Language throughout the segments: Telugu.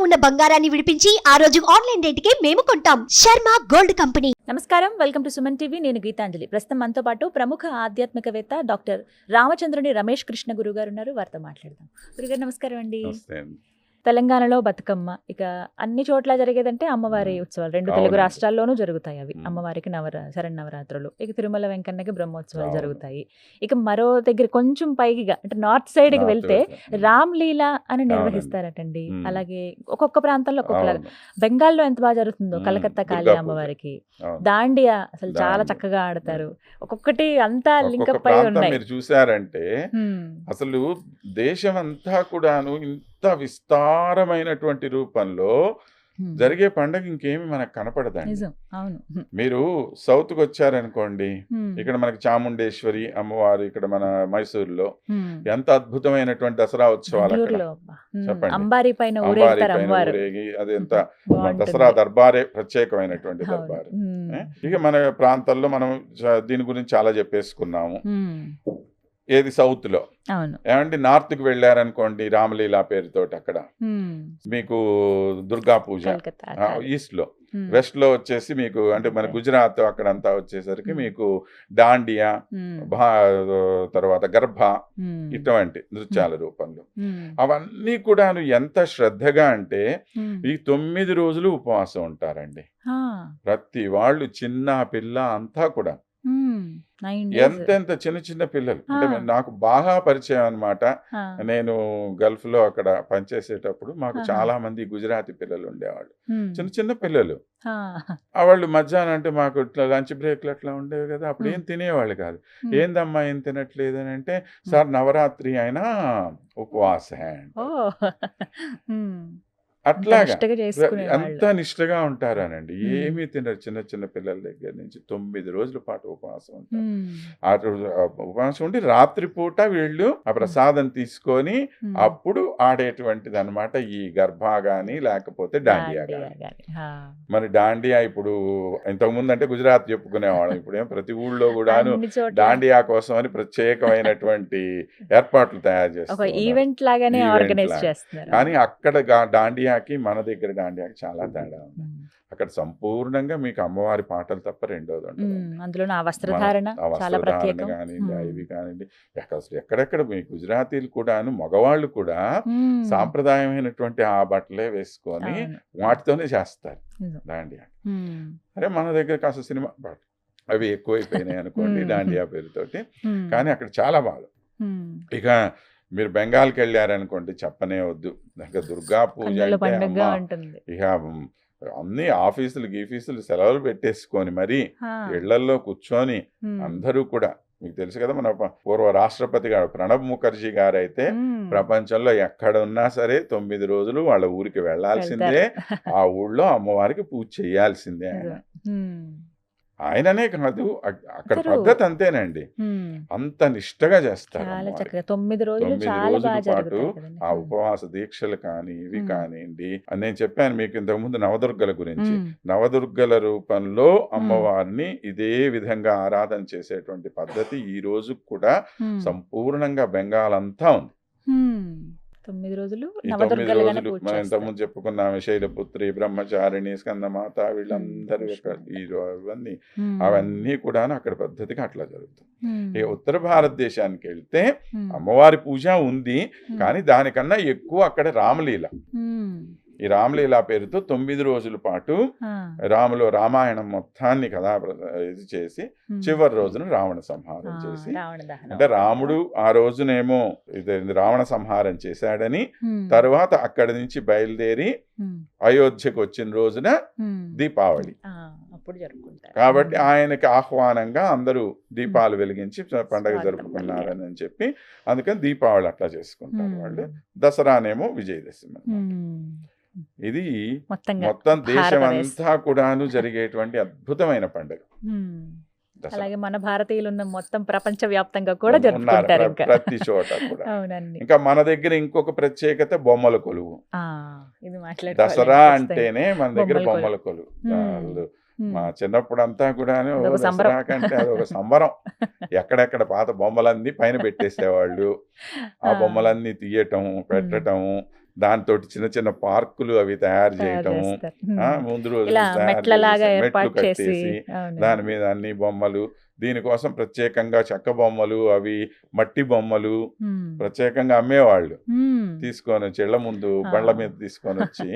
ఉన్న బంగారాన్ని విడిపించి ఆ రోజు ఆన్లైన్ రేటుకే మేము కొంటాం. Sharma gold company. నమస్కారం, వెల్కమ్ టు సుమన్ టీవీ. నేను గీతాంజలి. ప్రస్తుతం మనతో పాటు ప్రముఖ ఆధ్యాత్మికవేత్త డాక్టర్ రామచంద్రుని రమేష్ కృష్ణ గురుగారు ఉన్నారు. వారితో మాట్లాడదాం. గురుగారు నమస్కారం అండి. తెలంగాణలో బతుకమ్మ ఇక అన్ని చోట్ల జరిగేదంటే అమ్మవారి ఉత్సవాలు. రెండు తెలుగు రాష్ట్రాల్లోనూ జరుగుతాయి అవి. అమ్మవారికి శరన్నవరాత్రులు, ఇక తిరుమల వెంకన్నకి బ్రహ్మోత్సవాలు జరుగుతాయి. ఇక మరో దగ్గర కొంచెం పైగా అంటే నార్త్ సైడ్ కి వెళ్తే రామ్ లీలా అని నిర్వహిస్తారటండి. అలాగే ఒక్కొక్క ప్రాంతంలో ఒక్కొక్కలాగా. బెంగాల్లో ఎంత బాగా జరుగుతుందో కలకత్తా కాళీ అమ్మవారికి, దాండియా అసలు చాలా చక్కగా ఆడతారు. ఒక్కొక్కటి అంతా లింకప్ అయి ఉన్నాయి. మీరు చూసారంటే అసలు దేశం అంతా కూడాను ఇంత విస్తారమైనటువంటి రూపంలో జరిగే పండగ ఇంకేమి మనకు కనపడదండి. మీరు సౌత్ కి వచ్చారనుకోండి, ఇక్కడ మనకి చాముండేశ్వరి అమ్మవారు, ఇక్కడ మన మైసూరులో ఎంత అద్భుతమైనటువంటి దసరా ఉత్సవాలు అక్కడ చెప్పండి. అంబారీ పైన ఊరేగి అది ఎంత దసరా దర్బారే ప్రత్యేకమైనటువంటి దర్బారు. ఇక మన ప్రాంతాల్లో మనం దీని గురించి చాలా చెప్పేసుకున్నాము. ఏది సౌత్ లో ఏమంటే నార్త్ కి వెళ్ళారనుకోండి, రామలీలా పేరుతోటి అక్కడ మీకు దుర్గా పూజ ఈస్ట్ లో, వెస్ట్ లో వచ్చేసి మీకు అంటే మన గుజరాత్ అక్కడంతా వచ్చేసరికి మీకు దాండియా, తర్వాత గర్భ, ఇటువంటి నృత్యాల రూపంలో అవన్నీ కూడా ఎంత శ్రద్ధగా అంటే ఈ 9 రోజులు ఉపవాసం ఉంటారండి. ప్రతి వాళ్ళు చిన్న పిల్ల అంతా కూడా, ఎంతెంత చిన్న చిన్న పిల్లలు. అంటే నాకు బాగా పరిచయం అన్నమాట. నేను గల్ఫ్ లో అక్కడ పనిచేసేటప్పుడు మాకు చాలా మంది గుజరాతీ పిల్లలు ఉండేవాళ్ళు, చిన్న చిన్న పిల్లలు. వాళ్ళు మధ్యాహ్నం అంటే మాకు ఇట్లా లంచ్ బ్రేక్లు అట్లా ఉండేవి కదా, అప్పుడు ఏం తినేవాళ్ళు కాదు. ఏందమ్మా ఏం తినట్లేదు అని అంటే, సార్ నవరాత్రి అయినా ఉపవాస అట్లాగా అంత నిష్ఠగా ఉంటారు అనండి. ఏమీ తినరు. చిన్న చిన్న పిల్లల దగ్గర నుంచి 9 రోజుల పాటు ఉపవాసం ఉంటారు. ఆ రోజు ఉపవాసం ఉండి రాత్రిపూట వీళ్ళు ఆ ప్రసాదం తీసుకొని అప్పుడు ఆడేటువంటిది అనమాట ఈ గర్భా గాని లేకపోతే డాండియా గాని. మరి డాండియా ఇప్పుడు ఇంతకుముందు అంటే గుజరాత్ చెప్పుకునేవాళ్ళం, ఇప్పుడు ప్రతి ఊళ్ళో కూడాను డాండియా కోసం అని ప్రత్యేకమైనటువంటి ఏర్పాట్లు తయారు చేస్తారు. కానీ అక్కడ డాండియాకి మన దగ్గర డాండియాకి చాలా తేడా ఉంది. అక్కడ సంపూర్ణంగా మీకు అమ్మవారి పాటలు తప్ప రెండోది ఉండదు. వస్త్రధారణ కానివ్వండి, ఇవి కానివ్వండి, ఎక్కడెక్కడ మీ గుజరాతీలు కూడాను మగవాళ్ళు కూడా సాంప్రదాయమైనటువంటి ఆ బట్టలే వేసుకొని వాటితోనే చేస్తారు డాండియా. అరే మన దగ్గర కాస్త సినిమా అవి ఎక్కువైపోయినాయి అనుకోండి డాండియా పేరుతోటి, కానీ అక్కడ చాలా బాగా. ఇక మీరు బెంగాల్కి వెళ్ళారనుకోండి, చెప్పనే వద్దు. ఇంకా దుర్గా పూజ అంటే ఇక అన్ని గీఫీసులు సెలవులు పెట్టేసుకొని మరి ఇళ్లల్లో కూర్చొని అందరూ కూడా, మీకు తెలుసు కదా మన పూర్వ రాష్ట్రపతి గారు ప్రణబ్ ముఖర్జీ గారు అయితే ప్రపంచంలో ఎక్కడ ఉన్నా సరే 9 రోజులు వాళ్ళ ఊరికి వెళ్లాల్సిందే, ఆ ఊళ్ళో అమ్మవారికి పూజ చేయాల్సిందే. ఆయననే కాదు, అక్కడ పద్ధతి అంతేనండి. అంత నిష్ఠగా చేస్తారు. 9 రోజుల పాటు ఆ ఉపవాస దీక్షలు కానీ ఇవి కానివ్వండి. నేను చెప్పాను మీకు ఇంతకు ముందు నవదుర్గల గురించి. నవదుర్గల రూపంలో అమ్మవారిని ఇదే విధంగా ఆరాధన చేసేటువంటి పద్ధతి ఈ రోజు కూడా సంపూర్ణంగా బెంగాల్ అంతా ఉంది. 9 రోజులు మనం ఇంతకుముందు చెప్పుకున్నాము, శైలపుత్రి, బ్రహ్మచారిణి, స్కందమాత, వీళ్ళందరూ అవన్నీ కూడా అక్కడ పద్ధతిగా అట్లా జరుగుతుంది. ఉత్తర భారతదేశానికి వెళ్తే అమ్మవారి పూజ ఉంది, కానీ దానికన్నా ఎక్కువ అక్కడ రామలీల. ఈ రామలీలా పేరుతో 9 రోజుల పాటు రామాయణం మొత్తాన్ని కదా ఇది చేసి చివరి రోజున రావణ సంహారం చేసి, అంటే రాముడు ఆ రోజునేమో రావణ సంహారం చేశాడని, తర్వాత అక్కడి నుంచి బయలుదేరి అయోధ్యకు వచ్చిన రోజున దీపావళి కాబట్టి ఆయనకి ఆహ్వానంగా అందరూ దీపాలు వెలిగించి పండగ జరుపుకున్నారని చెప్పి, అందుకని దీపావళి అట్లా చేసుకుంటారు వాళ్ళు. దసరానేమో విజయదశమి. ఇది మొత్తం దేశం అంతా కూడాను జరిగేటువంటి అద్భుతమైన పండుగ. అలాగే మన భారతీయులు ఉన్న మొత్తం ప్రపంచ వ్యాప్తంగా కూడా జరుపుకుంటారు ప్రతి చోట కూడా. ఇంకా మన దగ్గర ఇంకొక ప్రత్యేకత బొమ్మల కొలువు. దసరా అంటేనే మన దగ్గర బొమ్మల కొలువు. మా చిన్నప్పుడు అంతా కూడాను దసరా కంటే అదొక సంబరం. ఎక్కడెక్కడ పాత బొమ్మలన్నీ పైన పెట్టేసేవాళ్ళు, ఆ బొమ్మలన్నీ తీయటం పెట్టటం. దాంతో చిన్న చిన్న పార్కులు అవి తయారు చేయటము, చేస్తారు. ముందు రోజు ఇలా తయారు మెట్లలాగా చేసి, ఏర్పాటు మెట్లు చేసి కట్టేసి అవునండి. దాని మీద అన్ని బొమ్మలు, దీనికోసం ప్రత్యేకంగా చెక్క బొమ్మలు, అవి మట్టి బొమ్మలు ఉమ్, ప్రత్యేకంగా అమ్మేవాళ్ళు. ఉమ్, తీసుకొని వచ్చి ఇళ్ల ముందు బండ్ల మీద తీసుకొని వచ్చి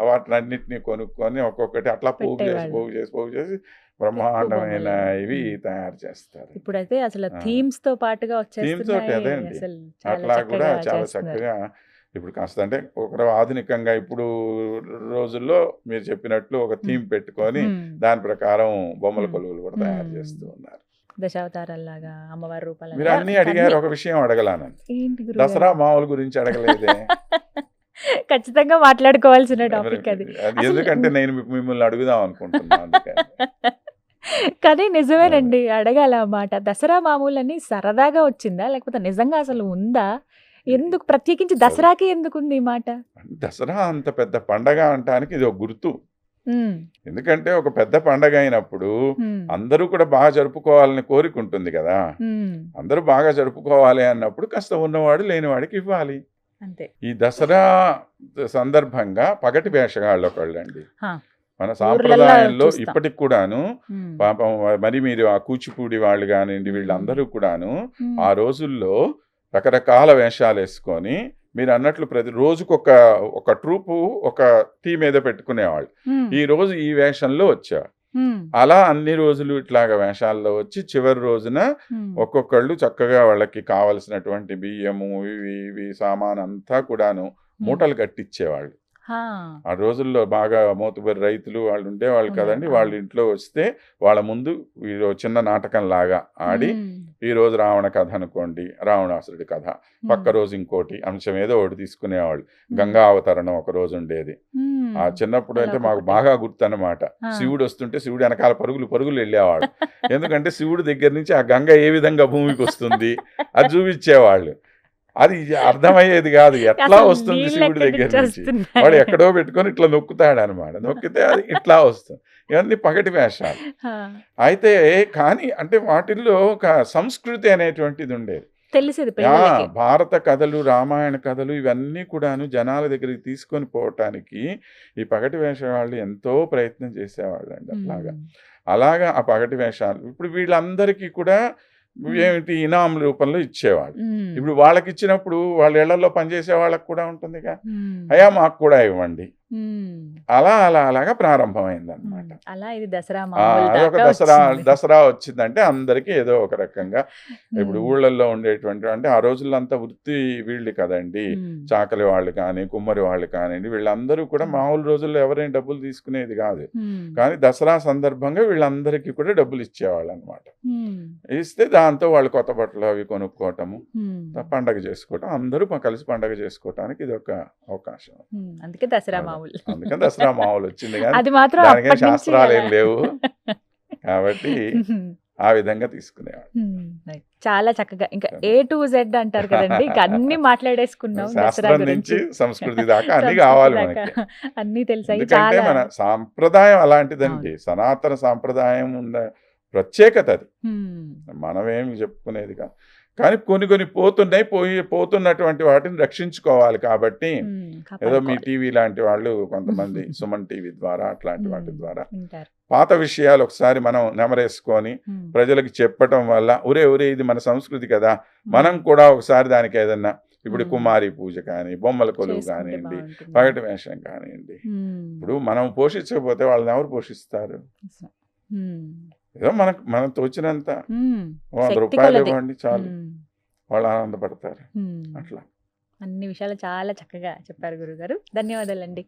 వాటినన్నిటిని కొనుక్కొని ఒక్కొక్కటి అట్లా పోగు చేసి బ్రహ్మాండమైన ఇవి తయారు చేస్తారు. ఇప్పుడైతే అసలు ఆ. థీమ్స్ తో పాటుగా థీమ్స్ తోటి వచ్చేస్తున్నాయి. అదే అండి. అసలు చాలా అట్లా కూడా చక్కగా చాలా చేస్తున్నారు. చక్కగా ఇప్పుడు కాస్త అంటే ఒక ఆధునికంగా ఇప్పుడు రోజుల్లో మీరు చెప్పినట్లు ఒక థీమ్ పెట్టుకొని ఉమ్, దాని ప్రకారం బొమ్మల ఉమ్. కొలువులు కూడా తయారు ఉమ్. చేస్తూ ఉన్నారు. దశావతారాల్లాగా అమ్మవారి రూపాలు మీరు అన్ని అడిగారు, ఒక విషయం అడగలానండి. ఏంటి గురువు దసరా గారు? మామూలు గురించి అడగలేదే. ఖచ్చితంగా మాట్లాడుకోవాల్సిన టాపిక్ అది. అది అసలు ఎందుకంటే నేను మిమ్మల్ని అడుగుదాం అనుకుంటున్నాను అందుకని. కానీ నిజమేనండి, అడగాల మాట. దసరా మామూలని సరదాగా వచ్చిందా లేకపోతే నిజంగా అసలు ఉందా? ఎందుకు ప్రత్యేకించి దసరాకి ఎందుకు ఉంది ఈ మాట? దసరా అంత పెద్ద పండగ అంటానికి ఇది ఒక గుర్తు. ఉమ్, ఎందుకంటే ఒక పెద్ద పండగ అయినప్పుడు ఉమ్, అందరూ కూడా బాగా జరుపుకోవాలని కోరిక ఉంటుంది కదా. ఉమ్, అందరూ బాగా జరుపుకోవాలి అన్నప్పుడు కాస్త ఉన్నవాడు లేనివాడికి ఇవ్వాలి. అంతే. ఈ దసరా సందర్భంగా పగటి వేషగాళ్ళు ఒకళ్ళండి హా. మన ఊర్లలో సాంప్రదాయంలో చూస్తాం. ఇప్పటికి కూడాను. ఉమ్, పాపం మరి మీరు ఆ కూచిపూడి వాళ్ళు కానివ్వండి, వీళ్ళందరూ కూడాను ఉమ్, ఆ రోజుల్లో రకరకాల వేషాలు వేసుకొని మీరు అన్నట్లు ప్రతి రోజుకొక ఒక ట్రూపు ఒక థీమ్ మీద పెట్టుకునేవాళ్ళు. ఉమ్, ఈ రోజు ఈ వేషంలో వచ్చారు. ఉమ్, అలా అన్ని రోజులు ఇట్లాగా వేషాల్లో వచ్చి చివరి రోజున ఉమ్, ఒక్కొక్కళ్ళు చక్కగా వాళ్ళకి కావలసినటువంటి బియ్యము ఇవి ఇవి సామాన్ అంతా కూడాను మూటలు కట్టించేవాళ్ళు. హా. ఆ రోజుల్లో బాగా మోతుబరి రైతులు వాళ్ళు ఉండేవాళ్ళు ఉన్నారు, కదండి. అవును. వాళ్ళ ఇంట్లో వస్తే వాళ్ళ ముందు ఈ చిన్న నాటకం లాగా ఆడి, ఉమ్, ఈ రోజు రావణ కథ అనుకోండి, రావణాసురుడి కథ, పక్క ఉమ్, రోజు ఇంకోటి అంశం ఏదో ఒకటి తీసుకునేవాళ్ళు. ఉమ్, గంగా అవతరణం ఒక రోజు ఉండేది. ఉమ్, ఆ చిన్నప్పుడు అంటే అలా మాకు ఒకటి. బాగా గుర్తు అన్నమాట. ఆ. శివుడు వస్తుంటే శివుడు వెనకాల పరుగులు వెళ్ళేవాడు. ఎందుకంటే శివుడి దగ్గర నుంచి ఆ గంగ ఏ విధంగా భూమికి వస్తుంది అది చూపించేవాళ్ళు. అది అర్థమయ్యేది కాదు, ఎట్లా అసలు వస్తుంది నీళ్ళు శివుడి ఎక్కడి దగ్గర నుంచి నుంచి. వస్తున్నాయి? వాడు ఎక్కడో పెట్టుకొని ఇట్లా నొక్కుతాడు అనమాట. నొక్కితే అది ఇట్లా వస్తుంది. ఇవన్నీ పగటి వేషాలు. హా. అయితే కానీ అంటే వాటిల్లో ఒక సంస్కృతి అనేటువంటిది ఉండేది. తెలిసేది పిల్లలకి. భారత కథలు, రామాయణ కథలు ఇవన్నీ కూడాను జనాల దగ్గరికి తీసుకొని పోవటానికి ఈ పగటి వేషవాళ్ళు ఎంతో ప్రయత్నం చేసేవాళ్ళు అండి. అట్లాగా ఉమ్, అలాగా ఆ పగటి వేషాలు ఇప్పుడు వీళ్ళందరికీ కూడా ఏమిటి ఇనాం రూపంలో ఇచ్చేవాళ్ళు. ఉమ్, ఇప్పుడు వాళ్ళకి ఇచ్చినప్పుడు వాళ్ళ ఇళ్లలో పనిచేసే వాళ్ళకి కూడా ఉంటుందిగా, ఉమ్, అయ్యా మాకు కూడా ఇవ్వండి. ఉమ్, అలాగా ప్రారంభమైంది అనమాట. ఉమ్. అలా ఇది దసరా మామూలు అదొక దాకా వచ్చింది. దసరా వచ్చిందంటే అందరికీ ఏదో ఒక రకంగా ఇప్పుడు ఉమ్, ఊళ్ళల్లో ఉండేటువంటి అంటే ఆ రోజుల్లో అంతా వృత్తి వీళ్ళు కదండి. ఉమ్, చాకలి వాళ్ళు కానీ కుమ్మరి వాళ్ళు కానివ్వండి, వీళ్ళందరూ కూడా మామూలు రోజుల్లో ఎవరైనా డబ్బులు తీసుకునేది కాదు. ఉమ్, కానీ దసరా సందర్భంగా వీళ్ళందరికీ కూడా డబ్బులు ఇచ్చేవాళ్ళు అనమాట. ఉమ్, ఇస్తే దాంతో వాళ్ళు కొత్త బట్టలు అవి కొనుక్కోవటము, ఉమ్, పండగ చేసుకోవటం, అందరూ కలిసి పండగ చేసుకోవటానికి ఇది ఒక అవకాశం. ఉమ్. అందుకే దసరా మామూలు. అందుకని దసరా మామూలు వచ్చింది కానీ అది మాత్రం దానికే అప్పటి నుంచి శాస్త్రాలు ఏం అలా. లేవు కాబట్టి ఆ విధంగా తీసుకునేవాడు. Right. చాలా చక్కగా ఇంకా A to Z అంటారు కదండి, ఇంకా అన్ని మాట్లాడేసుకున్నాం దసరా శాస్త్రం గురించి. నుంచి సంస్కృతి దాకా అన్ని సంస్కృతి కావాలి దాకా మనకి. అన్ని తెలుసాయి. ఎందుకంటే చాలా మన సాంప్రదాయం అలాంటిదండి. సనాతన సాంప్రదాయం ఉన్న ప్రత్యేకత అది. ఉమ్, మనమేమి చెప్పుకునేది కాదు. కానీ కొన్ని పోతున్నటువంటి వాటిని రక్షించుకోవాలి కాబట్టి ఉమ్, ఏదో మీ కాపాడుకోవాలి. టీవీ లాంటి వాళ్ళు కొంతమంది సుమన్ టీవీ ద్వారా అట్లాంటి వాటి ద్వారా వింటారు. పాత విషయాలు ఒకసారి మనం నెమరేసుకొని ఉమ్, ప్రజలకు చెప్పటం వల్ల ఒరే ఇది మన సంస్కృతి కదా, మనం కూడా ఒకసారి దానికి ఏదన్నా ఇప్పుడు కుమారి పూజ కానీ, బొమ్మల కొలువు చేసుకుంటే కానివ్వండి, బాగుంటుంది. పగటి వేషం కానివ్వండి, ఉమ్, ఇప్పుడు మనం పోషించకపోతే వాళ్ళని ఎవరు పోషిస్తారు? ఉమ్, ఏదో మనం తోచినంత ఉమ్, 100 శక్తి రూపాయలు కొలది. ఇవ్వండి చాలు, ఉమ్, వాళ్ళు ఆనందపడతారు. ఉమ్. అట్లా అన్ని విషయాలు చాలా చక్కగా చెప్పారు గురుగారు. ధన్యవాదాలండి.